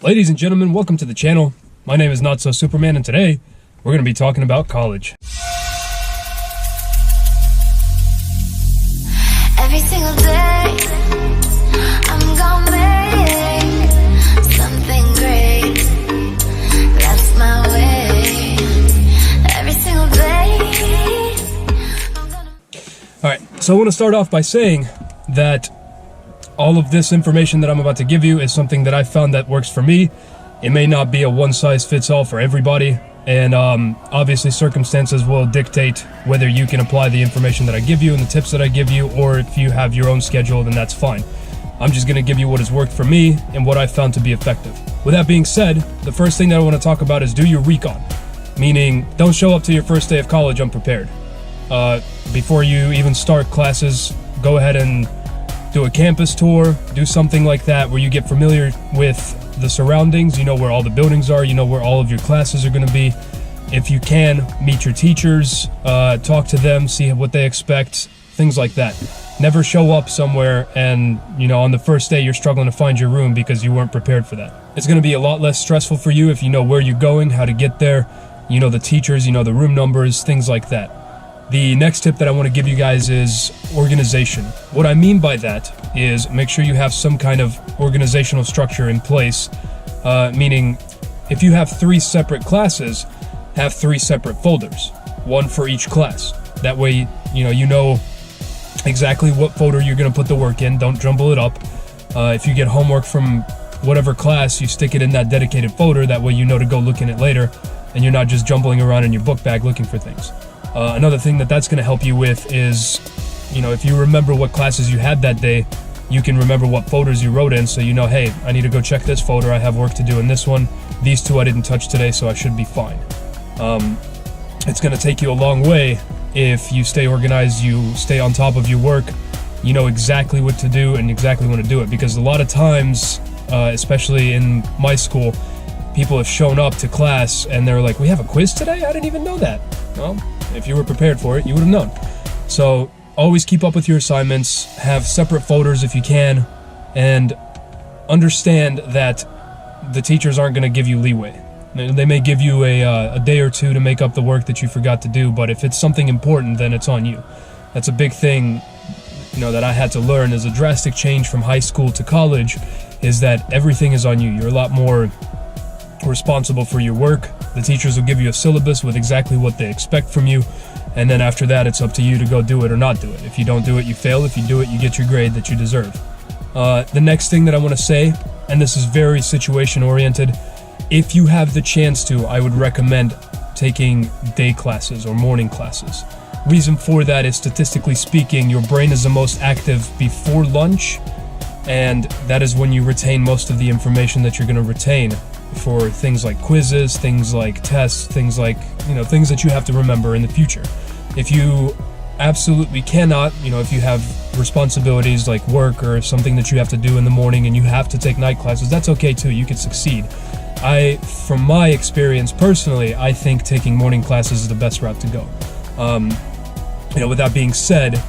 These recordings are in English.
Ladies and gentlemen, welcome to the channel. My name is Not So Superman, and today we're going to be talking about college. Every single day, I'm gonna make something great. That's my way. Every single day, I'm gonna... Alright, so I want to start off by saying that all of this information that I'm about to give you is something that I found that works for me. It may not be a one-size-fits-all for everybody, and obviously circumstances will dictate whether you can apply the information that I give you and the tips that I give you, or if you have your own schedule, then that's fine. I'm just going to give you what has worked for me and what I found to be effective. With that being said, the first thing that I want to talk about is do your recon, meaning don't show up to your first day of college unprepared. Before you even start classes, go ahead and do a campus tour, do something like that where you get familiar with the surroundings, you know where all the buildings are, you know where all of your classes are going to be. If you can, meet your teachers, talk to them, see what they expect, things like that. Never show up somewhere and, you know, on the first day you're struggling to find your room because you weren't prepared for that. It's going to be a lot less stressful for you if you know where you're going, how to get there, you know the teachers, you know the room numbers, things like that. The next tip that I want to give you guys is organization. What I mean by that is make sure you have some kind of organizational structure in place, meaning if you have 3 separate classes, have 3 separate folders, one for each class. That way, you know exactly what folder you're going to put the work in. Don't jumble it up. If you get homework from whatever class, you stick it in that dedicated folder. That way you know to go look in it later, and you're not just jumbling around in your book bag looking for things. Another thing that's going to help you with is, if you remember what classes you had that day, you can remember what folders you wrote in, so you know, hey, I need to go check this folder, I have work to do in this one, these 2 I didn't touch today, so I should be fine. It's going to take you a long way if you stay organized, you stay on top of your work, you know exactly what to do and exactly when to do it, because a lot of times, especially in my school, people have shown up to class and they're like, we have a quiz today? I didn't even know that. Well, if you were prepared for it, you would have known. So always keep up with your assignments, have separate folders if you can, and understand that the teachers aren't going to give you leeway. They may give you a day or 2 to make up the work that you forgot to do, but if it's something important, then it's on you. That's a big thing, that I had to learn as a drastic change from high school to college, is that everything is on you. You're a lot more responsible for your work. The teachers will give you a syllabus with exactly what they expect from you, and then after that it's up to you to go do it or not do it. If you don't do it, you fail. If you do it, you get your grade that you deserve. The next thing that I want to say, and this is very situation oriented, if you have the chance to, I would recommend taking day classes or morning classes. Reason for that is, statistically speaking, your brain is the most active before lunch, and that is when you retain most of the information that you're going to retain for things like quizzes, things like tests, things like, things that you have to remember in the future. If you absolutely cannot, if you have responsibilities like work or something that you have to do in the morning and you have to take night classes, that's okay too. You can succeed. From my experience personally, I think taking morning classes is the best route to go. With that being said,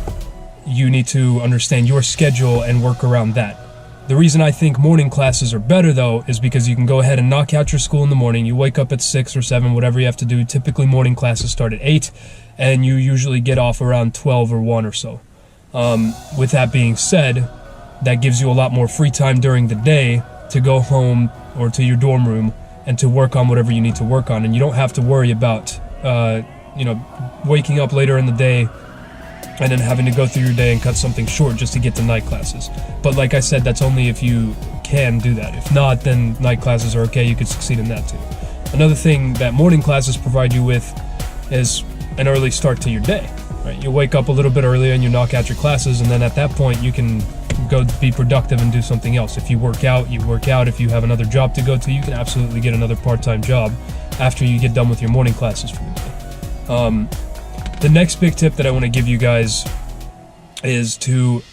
you need to understand your schedule and work around that. The reason I think morning classes are better, though, is because you can go ahead and knock out your school in the morning. You wake up at 6 or 7, whatever you have to do. Typically, morning classes start at 8, and you usually get off around 12 or 1 or so. With that being said, that gives you a lot more free time during the day to go home or to your dorm room and to work on whatever you need to work on. And you don't have to worry about, waking up later in the day and then having to go through your day and cut something short just to get to night classes. But like I said, that's only if you can do that. If not, then night classes are okay. You could succeed in that too. Another thing that morning classes provide you with is an early start to your day. Right? You wake up a little bit earlier and you knock out your classes, and then at that point you can go be productive and do something else. If you work out, you work out. If you have another job to go to, you can absolutely get another part-time job after you get done with your morning classes for the day. The next big tip that I want to give you guys is to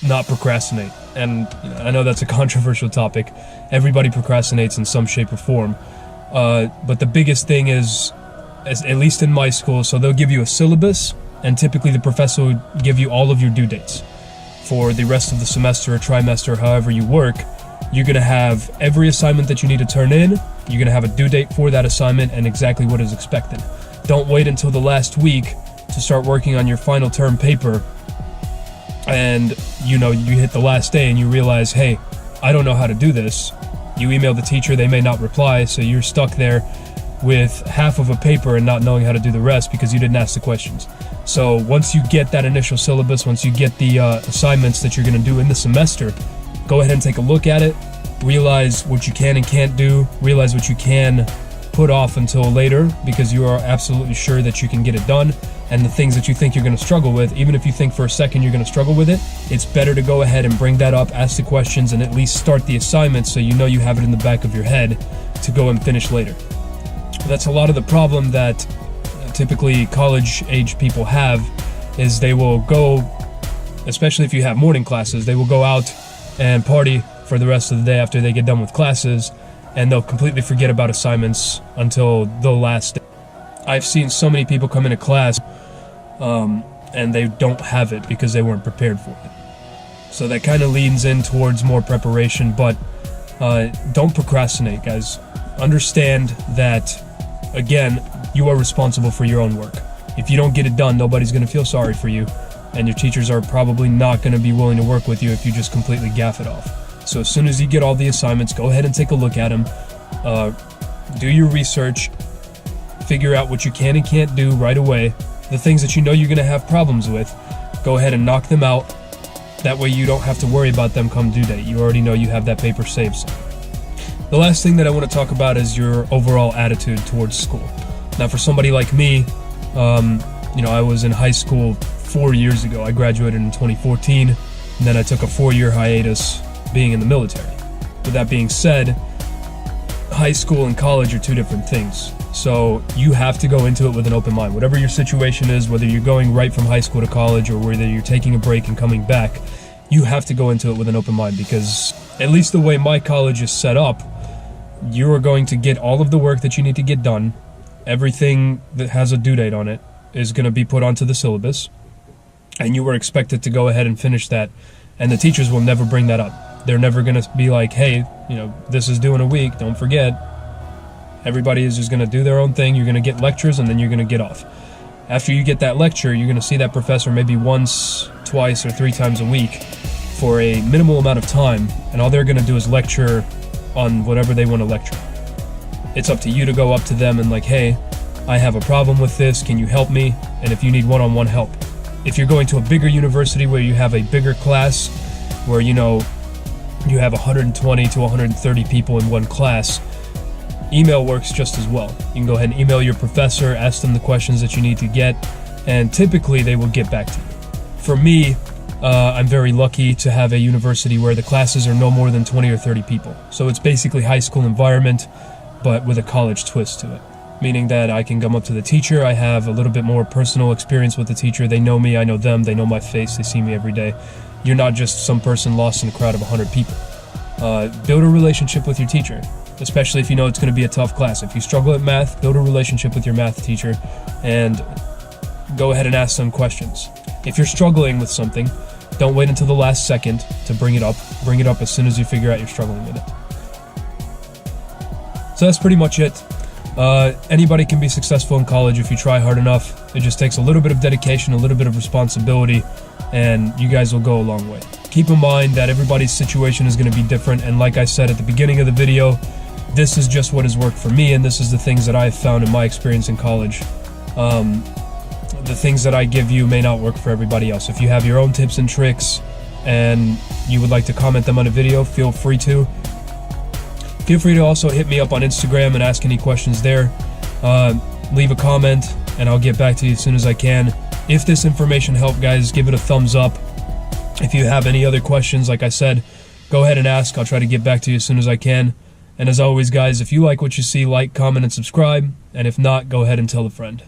not procrastinate. And I know that's a controversial topic. Everybody procrastinates in some shape or form. But the biggest thing is, at least in my school, so they'll give you a syllabus, and typically the professor will give you all of your due dates for the rest of the semester or trimester, however you work. you're going to have every assignment that you need to turn in. You're going to have a due date for that assignment and exactly what is expected. Don't wait until the last week to start working on your final term paper, and you hit the last day and you realize, hey, I don't know how to do this. You email the teacher, they may not reply, so you're stuck there with half of a paper and not knowing how to do the rest because you didn't ask the questions. So once you get that initial syllabus, once you get the assignments that you're going to do in the semester, go ahead and take a look at it, realize what you can and can't do, realize what you can put off until later because you are absolutely sure that you can get it done, and the things that you think you're going to struggle with, even if you think for a second you're going to struggle with it, it's better to go ahead and bring that up, ask the questions, and at least start the assignment so you know you have it in the back of your head to go and finish later. That's a lot of the problem that typically college-age people have, is they will go, especially if you have morning classes, they will go out and party for the rest of the day after they get done with classes, and they'll completely forget about assignments until the last day. I've seen so many people come into class and they don't have it because they weren't prepared for it. So that kind of leans in towards more preparation, but don't procrastinate, guys. Understand that, again, you are responsible for your own work. If you don't get it done, nobody's going to feel sorry for you, and your teachers are probably not going to be willing to work with you if you just completely gaff it off. So as soon as you get all the assignments, go ahead and take a look at them. Do your research. Figure out what you can and can't do right away. The things that you know you're going to have problems with, go ahead and knock them out. That way you don't have to worry about them come due date. You already know you have that paper saved. The last thing that I want to talk about is your overall attitude towards school. Now, for somebody like me, I was in high school 4 years ago. I graduated in 2014, and then I took a 4-year hiatus being in the military. With that being said, high school and college are two different things. So you have to go into it with an open mind. Whatever your situation is, whether you're going right from high school to college or whether you're taking a break and coming back, you have to go into it with an open mind, because at least the way my college is set up, you are going to get all of the work that you need to get done. Everything that has a due date on it is going to be put onto the syllabus, and you are expected to go ahead and finish that, and the teachers will never bring that up. They're never going to be like, hey, this is due in a week, don't forget. Everybody is just going to do their own thing. You're going to get lectures, and then you're going to get off. After you get that lecture, you're going to see that professor maybe once, twice, or 3 times a week for a minimal amount of time, and all they're going to do is lecture on whatever they want to lecture. It's up to you to go up to them and like, hey, I have a problem with this, can you help me? And if you need one-on-one help. If you're going to a bigger university where you have a bigger class, where you have 120 to 130 people in one class, email works just as well. You can go ahead and email your professor, ask them the questions that you need to get, and typically they will get back to you. For me, I'm very lucky to have a university where the classes are no more than 20 or 30 people. So it's basically high school environment, but with a college twist to it. Meaning that I can come up to the teacher, I have a little bit more personal experience with the teacher, they know me, I know them, they know my face, they see me every day. You're not just some person lost in a crowd of 100 people. Build a relationship with your teacher, especially if you know it's going to be a tough class. If you struggle at math, build a relationship with your math teacher and go ahead and ask them questions. If you're struggling with something, don't wait until the last second to bring it up. Bring it up as soon as you figure out you're struggling with it. So that's pretty much it. Anybody can be successful in college if you try hard enough. It just takes a little bit of dedication, a little bit of responsibility, and you guys will go a long way. Keep in mind that everybody's situation is going to be different, and like I said at the beginning of the video, this is just what has worked for me, and this is the things that I've found in my experience in college. The things that I give you may not work for everybody else. If you have your own tips and tricks and you would like to comment them on a video, feel free to. Feel free to also hit me up on Instagram and ask any questions there. Leave a comment and I'll get back to you as soon as I can. If this information helped, guys, give it a thumbs up. If you have any other questions, like I said, go ahead and ask. I'll try to get back to you as soon as I can. And as always, guys, if you like what you see, like, comment, and subscribe. And if not, go ahead and tell a friend.